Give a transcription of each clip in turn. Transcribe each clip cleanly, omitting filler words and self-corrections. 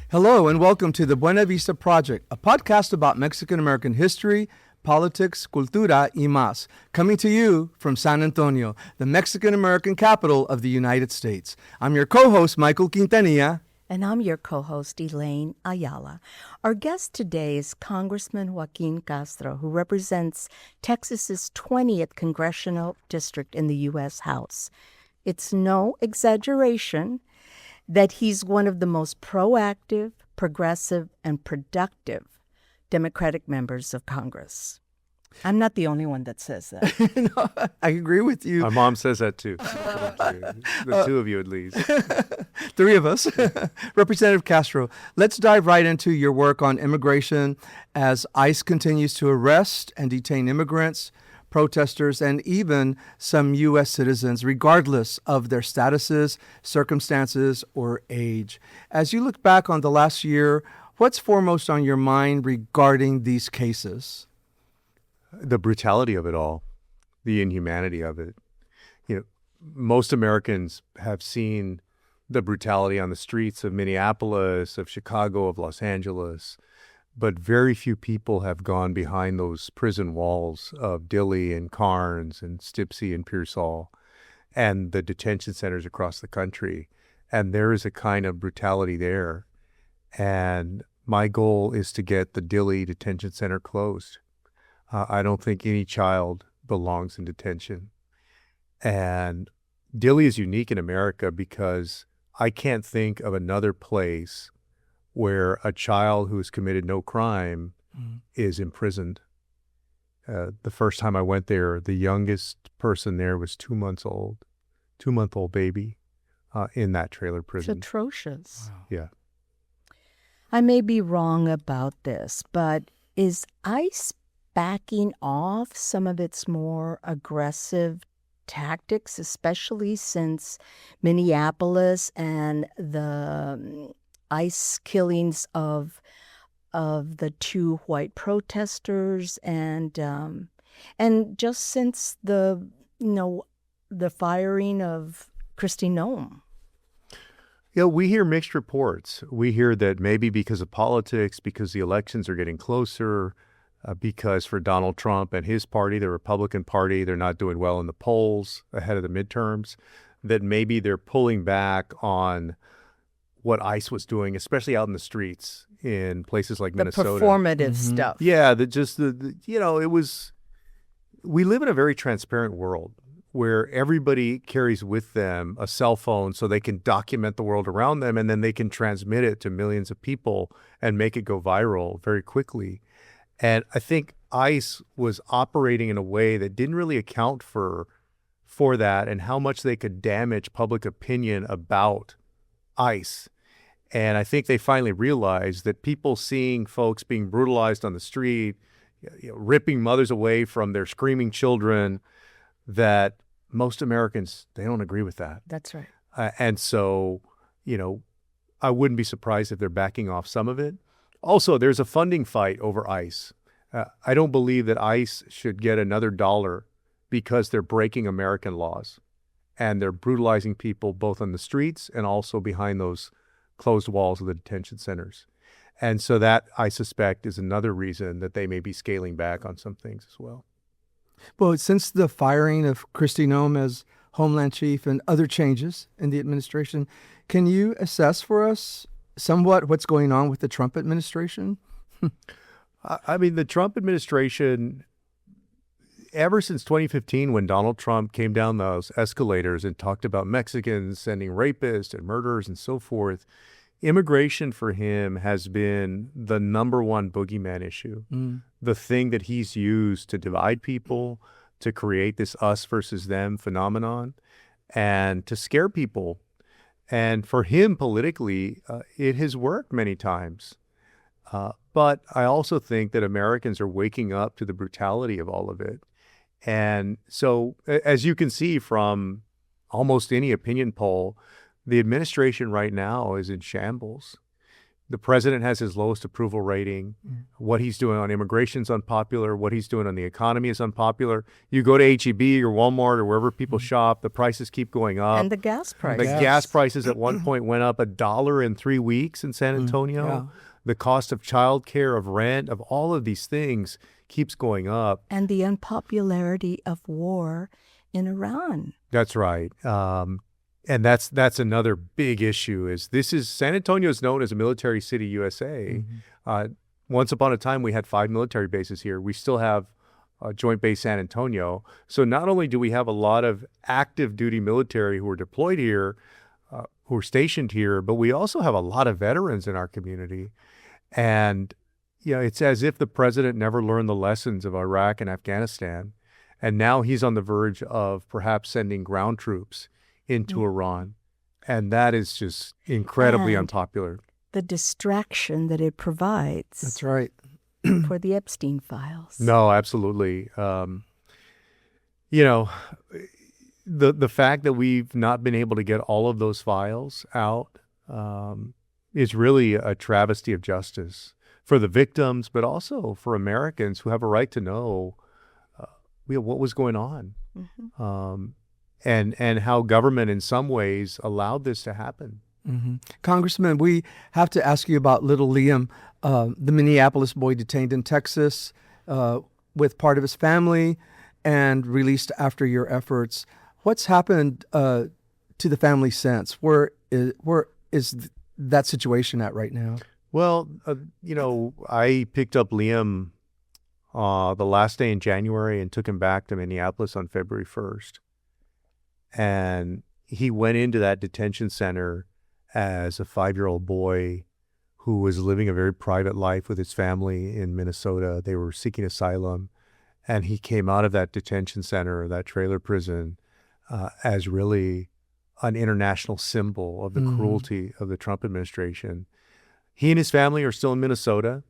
Hello and welcome to the Buena Vista Project, a podcast about Mexican-American history, politics, cultura, y más, coming to you from San Antonio, the Mexican-American capital of the United States. I'm your co-host, Michael Quintanilla. And I'm your co-host, Elaine Ayala. Our guest today is Congressman Joaquin Castro, who represents Texas's 20th congressional district in the U.S. House. It's no exaggeration that he's one of the most proactive, progressive, and productive Democratic members of Congress. I'm not the only one that says that. No, I agree with you. My mom says that too. The two of you at least. Three of us. Representative Castro, let's dive right into your work on immigration as ICE continues to arrest and detain immigrants, protesters, and even some U.S. citizens, regardless of their statuses, circumstances, or age. As you look back on the last year, what's foremost on your mind regarding these cases? The brutality of it all, the inhumanity of it. Most Americans have seen the brutality on the streets of Minneapolis, of Chicago, of Los Angeles, but very few people have gone behind those prison walls of Dilley and Carnes and Stipsy and Pearsall and the detention centers across the country. And there is a kind of brutality there. And my goal is to get the Dilley detention center closed. I don't think any child belongs in detention. And Dilley is unique in America because I can't think of another place where a child who has committed no crime is imprisoned. The first time I went there, the youngest person there was 2 months old, 2-month-old baby in that trailer prison. It's atrocious. Wow. Yeah. I may be wrong about this, but is ICE backing off some of its more aggressive tactics, especially since Minneapolis and the ICE killings of the two white protesters, and just since the firing of Kristi Noem? We hear mixed reports. We hear that maybe because of politics, because the elections are getting closer, because for Donald Trump and his party, the Republican Party, they're not doing well in the polls ahead of the midterms, that maybe they're pulling back on what ICE was doing, especially out in the streets in places like Minnesota. The performative stuff. Yeah, it was, we live in a very transparent world where everybody carries with them a cell phone so they can document the world around them, and then they can transmit it to millions of people and make it go viral very quickly. And I think ICE was operating in a way that didn't really account for that and how much they could damage public opinion about ICE. And I think they finally realized that people seeing folks being brutalized on the street, ripping mothers away from their screaming children, that most Americans, they don't agree with that. That's right. And so, I wouldn't be surprised if they're backing off some of it. Also, there's a funding fight over ICE. I don't believe that ICE should get another dollar because they're breaking American laws and they're brutalizing people both on the streets and also behind those closed walls of the detention centers. And so that, I suspect, is another reason that they may be scaling back on some things as well. Well, since the firing of Kristi Noem as Homeland Chief and other changes in the administration, can you assess for us somewhat what's going on with the Trump administration? I mean, the Trump administration, ever since 2015, when Donald Trump came down those escalators and talked about Mexicans sending rapists and murderers and so forth, immigration for him has been the number one boogeyman issue. The thing that he's used to divide people, to create this us versus them phenomenon, and to scare people. And for him politically, it has worked many times. But I also think that Americans are waking up to the brutality of all of it. And so, as you can see from almost any opinion poll, the administration right now is in shambles The president has his lowest approval rating. What he's doing on immigration is unpopular. What he's doing on the economy is unpopular. You go to H-E-B or Walmart or wherever people shop, the prices keep going up. And the gas price. The gas prices at one point went up $1 in 3 weeks in San Antonio. Yeah. The cost of childcare, of rent, of all of these things keeps going up. And the unpopularity of war in Iran. That's right. And that's another big issue. San Antonio is known as a military city, USA. Once upon a time, we had 5 military bases here. We still have Joint Base San Antonio. So not only do we have a lot of active duty military who are deployed here, who are stationed here, but we also have a lot of veterans in our community. And it's as if the president never learned the lessons of Iraq and Afghanistan. And now he's on the verge of perhaps sending ground troops into Iran. And that is just incredibly unpopular. The distraction that it provides. That's right. For the Epstein files. No, absolutely. The fact that we've not been able to get all of those files out is really a travesty of justice for the victims, but also for Americans who have a right to know what was going on. And how government in some ways allowed this to happen. Congressman, we have to ask you about little Liam, the Minneapolis boy detained in Texas with part of his family and released after your efforts. What's happened to the family since? Where is that situation at right now? Well, I picked up Liam the last day in January and took him back to Minneapolis on February 1st. And he went into that detention center as a 5-year-old boy who was living a very private life with his family in Minnesota. They were seeking asylum. And he came out of that detention center, that trailer prison, as really an international symbol of the cruelty of the Trump administration. He and his family are still in Minnesota.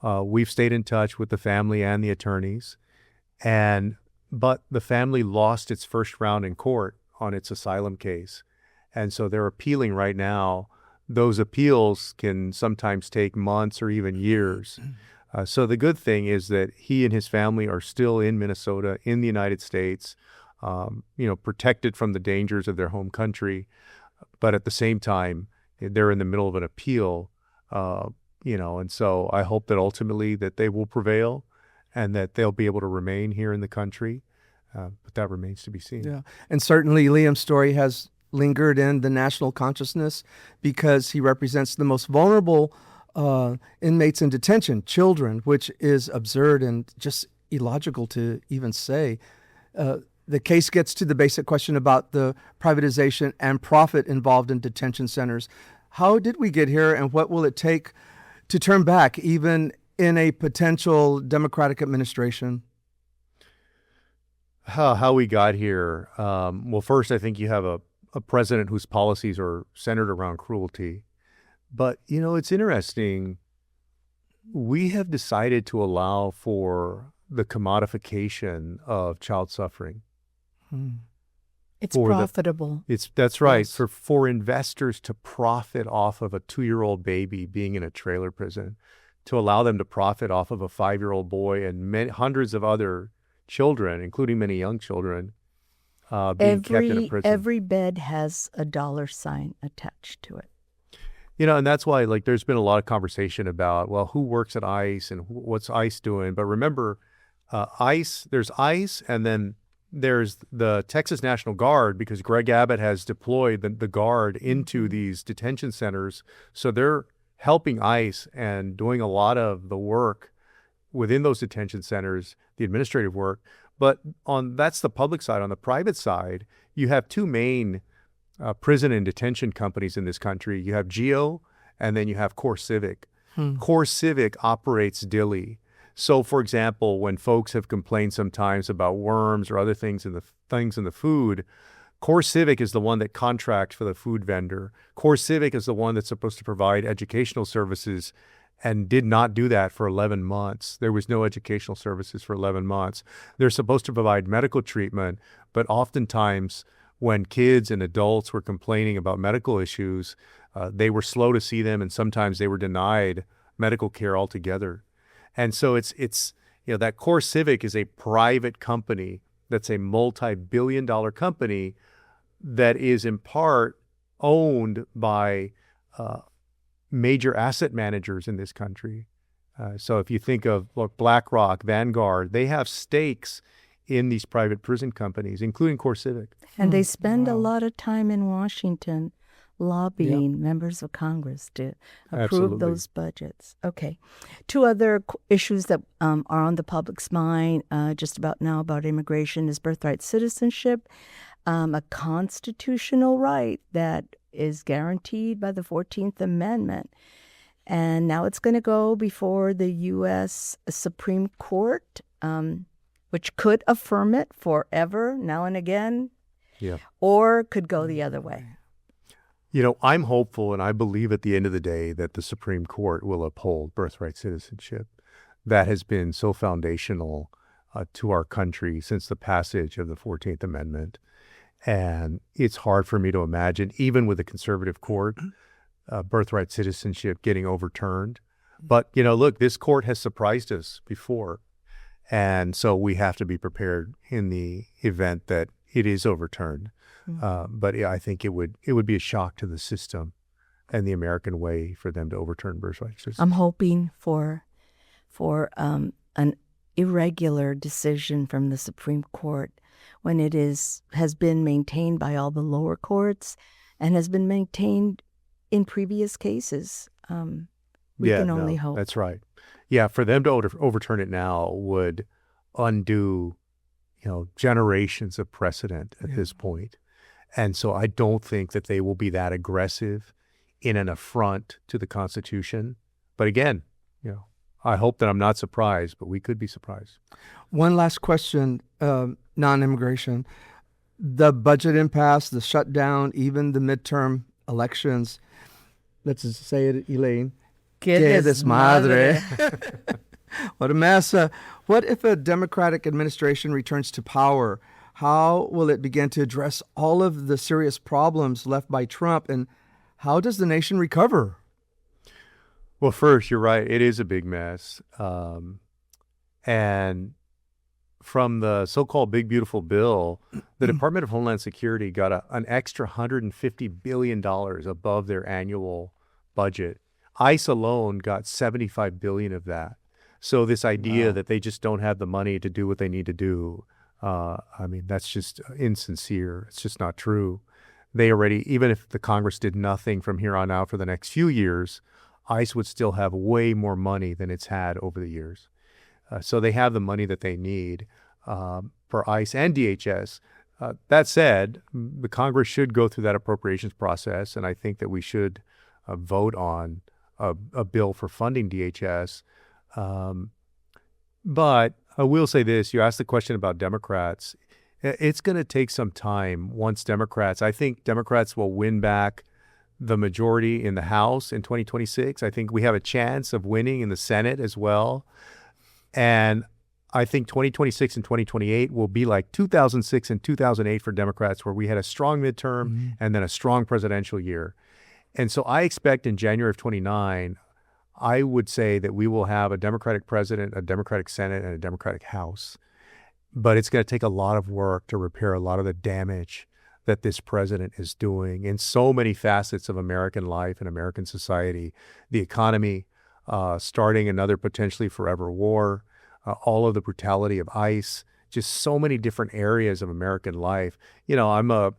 We've stayed in touch with the family and the attorneys. But the family lost its first round in court on its asylum case. And so they're appealing right now. Those appeals can sometimes take months or even years. So the good thing is that he and his family are still in Minnesota, in the United States, protected from the dangers of their home country. But at the same time, they're in the middle of an appeal, and so I hope that ultimately that they will prevail and that they'll be able to remain here in the country. But that remains to be seen. Yeah. And certainly Liam's story has lingered in the national consciousness because he represents the most vulnerable inmates in detention, children, which is absurd and just illogical to even say. The case gets to the basic question about the privatization and profit involved in detention centers. How did we get here, and what will it take to turn back, even in a potential Democratic administration? How we got here. Well, first, I think you have a president whose policies are centered around cruelty. But, it's interesting. We have decided to allow for the commodification of child suffering. It's profitable. That's right. Yes. For investors to profit off of a 2-year-old baby being in a trailer prison, to allow them to profit off of a 5-year-old boy and hundreds of other children, including many young children, being kept in a prison. Every bed has a $sign attached to it. And that's why, there's been a lot of conversation about, well, who works at ICE and what's ICE doing? But remember, there's ICE, and then there's the Texas National Guard, because Greg Abbott has deployed the Guard into these detention centers. So they're helping ICE and doing a lot of the work within those detention centers, the administrative work. But that's the public side. On the private side, you have two main prison and detention companies in this country. You have GEO, and then you have Core Civic. Core Civic operates Dilley. So, for example, when folks have complained sometimes about worms or other things in the food, Core Civic is the one that contracts for the food vendor. Core Civic is the one that's supposed to provide educational services and did not do that for 11 months. There was no educational services for 11 months. They're supposed to provide medical treatment, but oftentimes when kids and adults were complaining about medical issues, They were slow to see them, and sometimes they were denied medical care altogether. And so it's that Core Civic is a private company that's a multi-billion-dollar company that is in part owned by major asset managers in this country. So if you think of BlackRock, Vanguard, they have stakes in these private prison companies, including Core Civic. And they spend a lot of time in Washington lobbying members of Congress to approve Absolutely. those budgets. Okay. Two other issues that are on the public's mind just about now about immigration is birthright citizenship, a constitutional right that is guaranteed by the 14th Amendment. And now it's going to go before the U.S. Supreme Court, which could affirm it forever, now and again, or could go the other way. I'm hopeful, and I believe at the end of the day that the Supreme Court will uphold birthright citizenship. That has been so foundational to our country since the passage of the 14th Amendment. And it's hard for me to imagine, even with a conservative court, birthright citizenship getting overturned. But, look, this court has surprised us before. And so we have to be prepared in the event that it is overturned. But I think it would be a shock to the system and the American way for them to overturn birthright citizenship. I'm hoping for an irregular decision from the Supreme Court when it has been maintained by all the lower courts and has been maintained in previous cases. We can only hope. That's right. Yeah, for them to overturn it now would undo, generations of precedent at this point. And so I don't think that they will be that aggressive in an affront to the Constitution. But again, I hope that I'm not surprised, but we could be surprised. One last question, non-immigration. The budget impasse, the shutdown, even the midterm elections. Let's just say it, Elaine. Que desmadre. What a mess. What if a Democratic administration returns to power? How will it begin to address all of the serious problems left by Trump, and how does the nation recover? Well, first, you're right. It is a big mess. And from the so-called Big Beautiful Bill, the Department of Homeland Security got an extra $150 billion above their annual budget. ICE alone got $75 billion of that. So this idea that they just don't have the money to do what they need to do, that's just insincere. It's just not true. They already, even if the Congress did nothing from here on out for the next few years, ICE would still have way more money than it's had over the years. So they have the money that they need for ICE and DHS. That said, the Congress should go through that appropriations process, and I think that we should vote on a bill for funding DHS. But I will say this, you asked the question about Democrats. It's going to take some time once I think Democrats will win back the majority in the House in 2026. I think we have a chance of winning in the Senate as well. And I think 2026 and 2028 will be like 2006 and 2008 for Democrats, where we had a strong midterm and then a strong presidential year. And so I expect in January of 29, I would say that we will have a Democratic president, a Democratic Senate, and a Democratic House. But it's going to take a lot of work to repair a lot of the damage that this president is doing in so many facets of American life and American society. The economy, starting another potentially forever war, all of the brutality of ICE, just so many different areas of American life. I'm a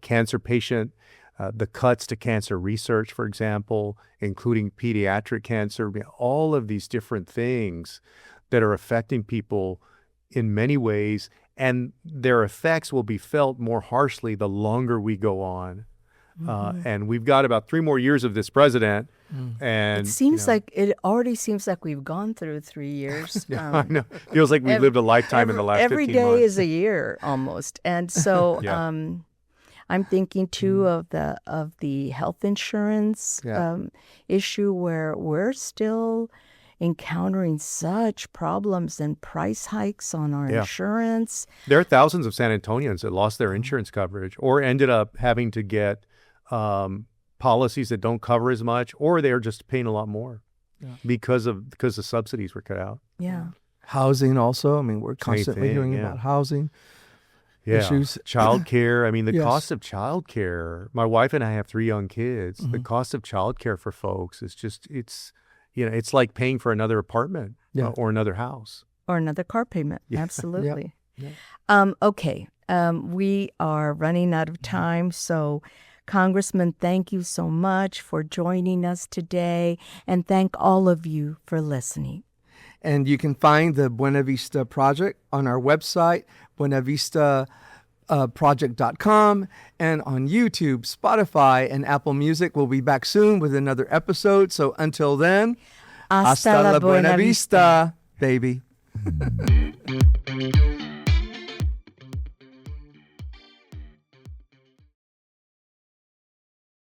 cancer patient. The cuts to cancer research, for example, including pediatric cancer, all of these different things that are affecting people in many ways, and their effects will be felt more harshly the longer we go on. And we've got about 3 more years of this president. And it already seems like we've gone through 3 years. I know. Feels like we've lived a lifetime in the last 15 months. Every day is a year almost. And so I'm thinking too of the health insurance issue, where we're still encountering such problems and price hikes on our insurance. There are thousands of San Antonians that lost their insurance coverage or ended up having to get policies that don't cover as much, or they're just paying a lot more Yeah. because the subsidies were cut out. Yeah. Housing also. I mean, we're Same constantly thing, hearing yeah. about housing Yeah. issues. Childcare. I mean, the Yes. cost of childcare. My wife and I have 3 young kids. The Mhm. cost of childcare for folks is just, it's like paying for another apartment Yeah. or another house. Or another car payment. Yeah. Absolutely. Yeah. Okay. We are running out of time. So, Congressman, thank you so much for joining us today. And thank all of you for listening. And you can find the Buena Vista Project on our website, buenavistaproject.com, and on YouTube, Spotify, and Apple Music. We'll be back soon with another episode. So until then, Hasta la buena vista. baby.